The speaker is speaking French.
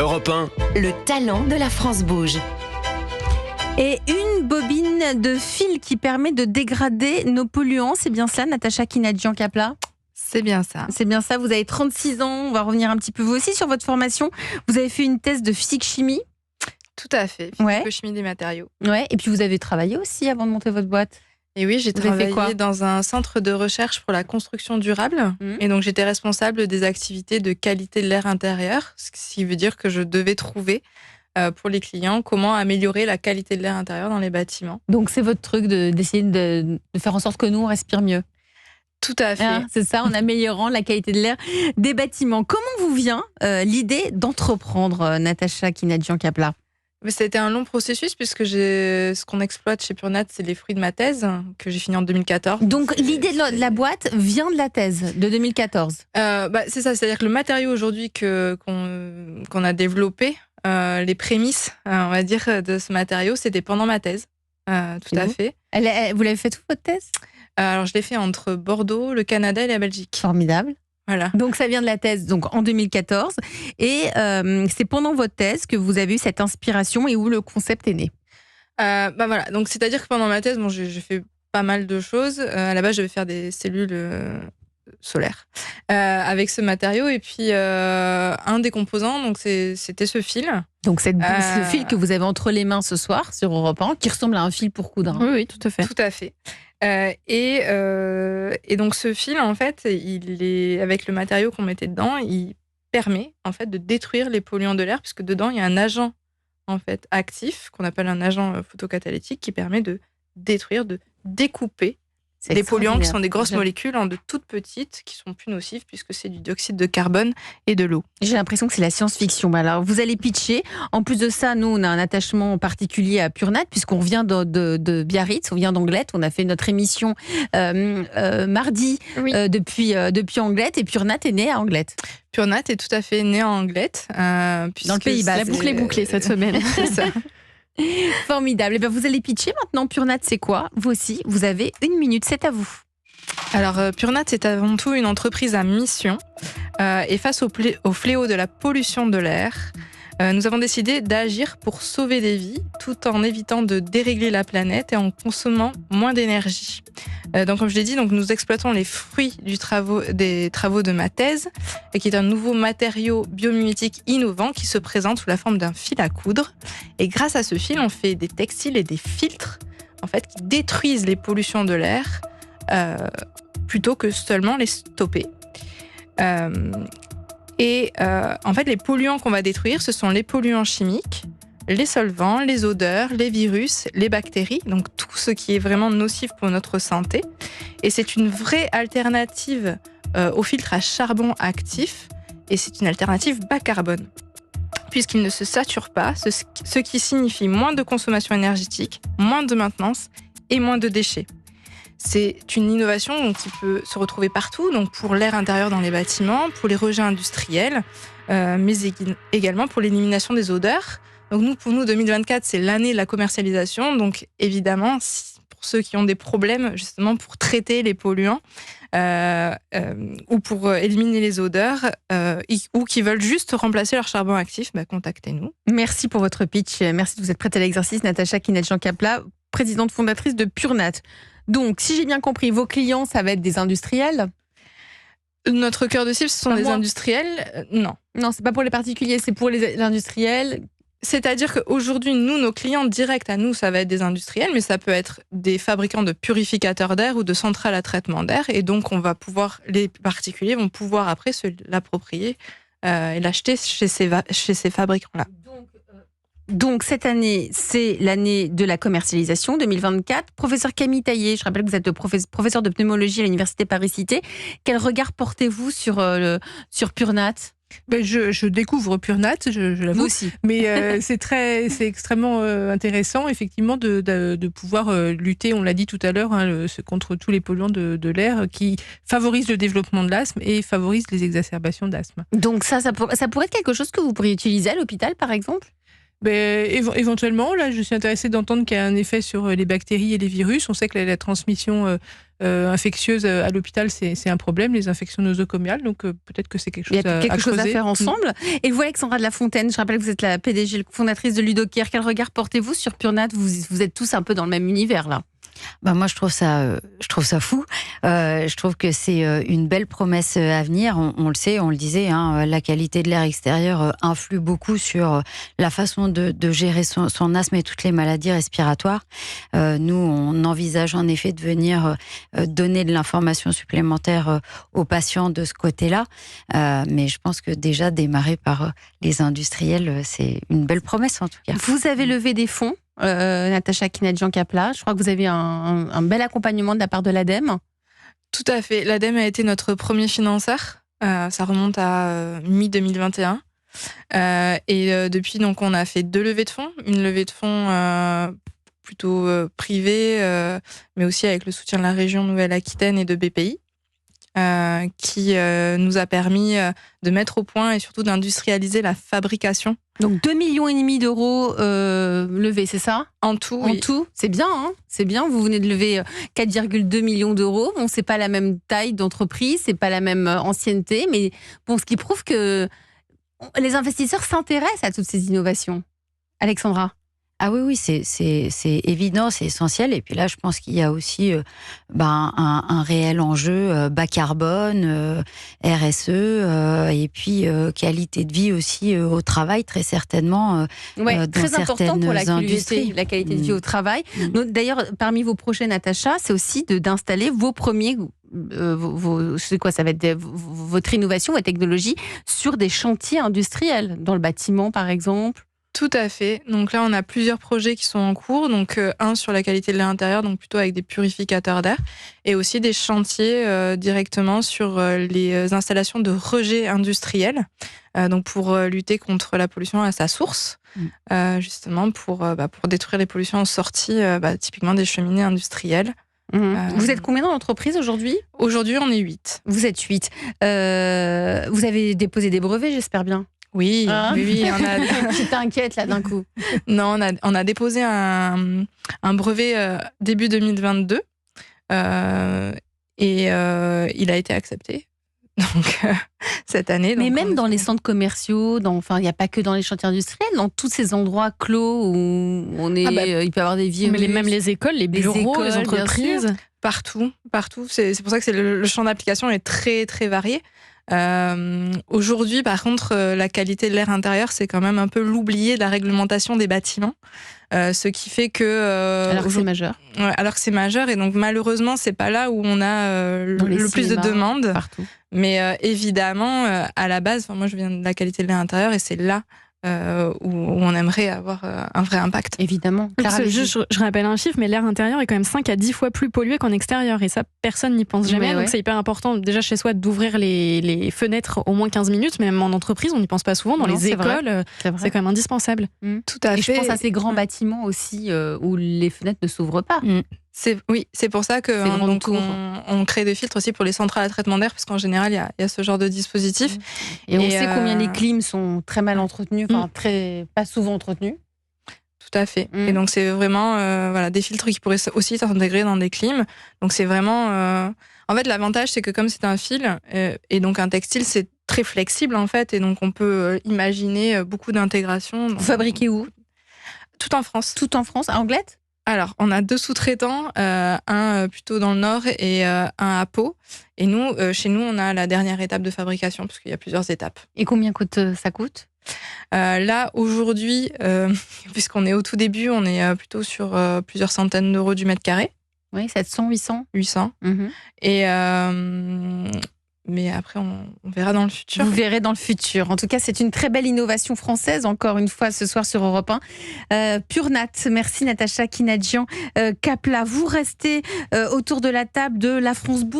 Europe 1. Le talent de la France bouge. Et une bobine de fil qui permet de dégrader nos polluants, c'est bien ça, Natacha Kinadjian-Kapla ? C'est bien ça. C'est bien ça, vous avez 36 ans, on va revenir un petit peu vous aussi sur votre formation. Vous avez fait une thèse de physique-chimie. Tout à fait, physico-chimie des matériaux. Ouais. Et puis vous avez travaillé aussi avant de monter votre boîte. Et oui, j'ai travaillé dans un centre de recherche pour la construction durable. Et donc j'étais responsable des activités de qualité de l'air intérieur, ce qui veut dire que je devais trouver pour les clients comment améliorer la qualité de l'air intérieur dans les bâtiments. Donc c'est votre truc d'essayer de faire en sorte que nous on respire mieux. Tout à fait. C'est ça, en améliorant la qualité de l'air des bâtiments. Comment vous vient l'idée d'entreprendre, Natacha Kinadjian-Kapla ? Mais ça a été un long processus puisque ce qu'on exploite chez Purnat, c'est les fruits de ma thèse que j'ai finie en 2014. Donc l'idée de la boîte vient de la thèse de 2014. C'est ça, c'est-à-dire que le matériau aujourd'hui qu'on a développé, les prémices, on va dire, de ce matériau, c'était pendant ma thèse. Tout à fait. Vous l'avez fait toute votre thèse ? Alors je l'ai fait entre Bordeaux, le Canada et la Belgique. Formidable. Voilà. Donc ça vient de la thèse donc en 2014 et c'est pendant votre thèse que vous avez eu cette inspiration et où le concept est né. Voilà, donc c'est-à-dire que pendant ma thèse, j'ai fait pas mal de choses. À la base, je devais faire des cellules solaires avec ce matériau et puis un des composants, donc c'était ce fil. Donc ce fil que vous avez entre les mains ce soir sur Europe 1, qui ressemble à un fil pour coudre. Oui, tout à fait. Tout à fait. Et donc ce fil, en fait, avec le matériau qu'on mettait dedans, il permet en fait de détruire les polluants de l'air, puisque dedans il y a un agent en fait actif qu'on appelle un agent photocatalytique qui permet de détruire, de découper des polluants qui sont des grosses molécules en de toutes petites qui sont plus nocives puisque c'est du dioxyde de carbone et de l'eau. J'ai l'impression que c'est la science-fiction. Alors vous allez pitcher. En plus de ça, nous on a un attachement particulier à Purnat puisqu'on vient de Biarritz, on vient d'Anglet. On a fait notre émission mardi depuis Anglet et Purnat est né à Anglet. Purnat est tout à fait né à Anglet. Dans le Pays Basque. La boucle est bouclée cette semaine. C'est ça. Formidable. Et bien vous allez pitcher maintenant. Purnat, c'est quoi ? Vous aussi, vous avez 1 minute, c'est à vous. Alors, Purnat, c'est avant tout une entreprise à mission. Et face au fléau de la pollution de l'air, nous avons décidé d'agir pour sauver des vies, tout en évitant de dérégler la planète et en consommant moins d'énergie. Donc, comme je l'ai dit, nous exploitons les fruits des travaux de ma thèse, qui est un nouveau matériau biomimétique innovant qui se présente sous la forme d'un fil à coudre. Et grâce à ce fil, on fait des textiles et des filtres, en fait, qui détruisent les pollutions de l'air plutôt que seulement les stopper. En fait, les polluants qu'on va détruire, ce sont les polluants chimiques, les solvants, les odeurs, les virus, les bactéries, donc tout ce qui est vraiment nocif pour notre santé. Et c'est une vraie alternative au filtre à charbon actif, et c'est une alternative bas carbone, puisqu'il ne se sature pas, ce qui signifie moins de consommation énergétique, moins de maintenance et moins de déchets. C'est une innovation qui peut se retrouver partout, donc pour l'air intérieur dans les bâtiments, pour les rejets industriels, mais également pour l'élimination des odeurs. Donc pour nous, 2024, c'est l'année de la commercialisation. Donc évidemment, pour ceux qui ont des problèmes justement pour traiter les polluants ou pour éliminer les odeurs ou qui veulent juste remplacer leur charbon actif, contactez-nous. Merci pour votre pitch. Merci de vous être prête à l'exercice. Natacha Kinadjian-Kapla, présidente fondatrice de Purnat. Donc, si j'ai bien compris, vos clients, ça va être des industriels ? Notre cœur de cible, ce sont des industriels. Non. Non, c'est pas pour les particuliers, c'est pour les industriels. C'est-à-dire qu'aujourd'hui, nos clients directs à nous, ça va être des industriels, mais ça peut être des fabricants de purificateurs d'air ou de centrales à traitement d'air. Et donc, les particuliers vont pouvoir après se l'approprier et l'acheter chez ces fabricants-là. Donc, cette année, c'est l'année de la commercialisation, 2024. Professeur Camille Taillé, je rappelle que vous êtes professeur de pneumologie à l'Université Paris-Cité. Quel regard portez-vous sur Purnat ? Je découvre Purnat, je l'avoue. Vous aussi. Mais c'est extrêmement intéressant, effectivement, de pouvoir lutter, on l'a dit tout à l'heure, contre tous les polluants de l'air qui favorisent le développement de l'asthme et favorisent les exacerbations d'asthme. Donc ça pourrait être quelque chose que vous pourriez utiliser à l'hôpital, par exemple ? Éventuellement, là, je suis intéressée d'entendre qu'il y a un effet sur les bactéries et les virus. On sait que la transmission infectieuse à l'hôpital, c'est un problème, les infections nosocomiales. Donc, peut-être que c'est quelque chose à quelque chose à creuser. faire ensemble. Et vous, Alexandra de la Fontaine, je rappelle que vous êtes la PDG, fondatrice de Ludocare. Quel regard portez-vous sur Purnat ? Vous êtes tous un peu dans le même univers, là. Moi, je trouve ça fou. Je trouve que c'est une belle promesse à venir. On le sait, on le disait, la qualité de l'air extérieur influe beaucoup sur la façon de gérer son asthme et toutes les maladies respiratoires. Nous, on envisage en effet de venir donner de l'information supplémentaire aux patients de ce côté-là. Mais je pense que déjà démarrer par les industriels, c'est une belle promesse en tout cas. Vous avez levé des fonds. Natacha Kinadjian-Kapla, je crois que vous avez un bel accompagnement de la part de l'ADEME. Tout à fait. L'ADEME a été notre premier financeur. Ça remonte à mi-2021. Et depuis, donc, on a fait 2 levées de fonds. Une levée de fonds plutôt privée, mais aussi avec le soutien de la région Nouvelle-Aquitaine et de BPI, qui nous a permis de mettre au point et surtout d'industrialiser la fabrication. Donc 2,5 millions d'euros levés, c'est ça ? En tout, En tout, c'est bien, hein ? C'est bien. Vous venez de lever 4,2 millions d'euros. Bon, c'est pas la même taille d'entreprise, c'est pas la même ancienneté, mais bon, ce qui prouve que les investisseurs s'intéressent à toutes ces innovations. Alexandra ? Ah oui, c'est évident, c'est essentiel. Et puis là, je pense qu'il y a aussi un réel enjeu bas carbone, RSE, et puis qualité de vie aussi au travail, très certainement. Ouais, dans très important pour la industries. qualité de vie au travail. D'ailleurs, parmi vos projets, Natacha, c'est aussi d'installer vos premiers... c'est quoi, ça va être votre innovation, votre technologie sur des chantiers industriels, dans le bâtiment par exemple. Tout à fait. Donc là, on a plusieurs projets qui sont en cours. Donc un sur la qualité de l'air intérieur, donc plutôt avec des purificateurs d'air, et aussi des chantiers directement sur les installations de rejet industriel. Donc pour lutter contre la pollution à sa source, justement pour détruire les pollutions en sortie, typiquement des cheminées industrielles. Vous êtes combien dans l'entreprise aujourd'hui ? Aujourd'hui, on est 8. Vous êtes 8. Vous avez déposé des brevets, j'espère bien. Oui, oui, on a... J'étais inquiète là d'un coup. Non, on a déposé un brevet début 2022 et il a été accepté. Donc cette année. Mais même dans les centres commerciaux, il n'y a pas que dans les chantiers industriels, dans tous ces endroits clos où on est, il peut y avoir des virus. Mais même les écoles, les bureaux, les entreprises. Partout. C'est pour ça que le champ d'application est très très varié. Aujourd'hui, par contre, la qualité de l'air intérieur, c'est quand même un peu l'oublié de la réglementation des bâtiments. Ce qui fait que... alors que c'est majeur. Ouais, alors que c'est majeur. Et donc, malheureusement, c'est pas là où on a le plus de demandes. Partout. Mais évidemment, à la base, moi, je viens de la qualité de l'air intérieur et c'est là où on aimerait avoir un vrai impact. Évidemment. Je rappelle un chiffre, mais l'air intérieur est quand même 5 à 10 fois plus pollué qu'en extérieur. Et ça, personne n'y pense jamais. Donc c'est hyper important, déjà chez soi, d'ouvrir les fenêtres au moins 15 minutes. Mais même en entreprise, on n'y pense pas souvent. Dans les écoles, c'est quand même indispensable. Tout à fait. Et je pense à ces grands bâtiments aussi où les fenêtres ne s'ouvrent pas. C'est pour ça qu'on crée des filtres aussi pour les centrales à traitement d'air, parce qu'en général, il y a ce genre de dispositif. Et on sait combien les clims sont très mal entretenus, pas souvent entretenus. Tout à fait. Et donc, c'est vraiment des filtres qui pourraient aussi s'intégrer dans des clims. Donc, c'est vraiment... En fait, l'avantage, c'est que comme c'est un fil, et donc un textile, c'est très flexible, en fait. Et donc, on peut imaginer beaucoup d'intégration. Vous fabriquez où ? Tout en France. Tout en France, à Anglet ? Alors, on a 2 sous-traitants, un plutôt dans le nord et un à Pau. Et nous, chez nous, on a la dernière étape de fabrication, parce qu'il y a plusieurs étapes. Et combien ça coûte ? Là, aujourd'hui, puisqu'on est au tout début, on est plutôt sur plusieurs centaines d'euros du mètre carré. Oui, 700, 800 800. Et... mais après, on verra dans le futur. Vous verrez dans le futur. En tout cas, c'est une très belle innovation française, encore une fois, ce soir sur Europe 1. Purnat, merci Natacha Kinadjian-Kapla. Vous restez autour de la table de la France Bourg.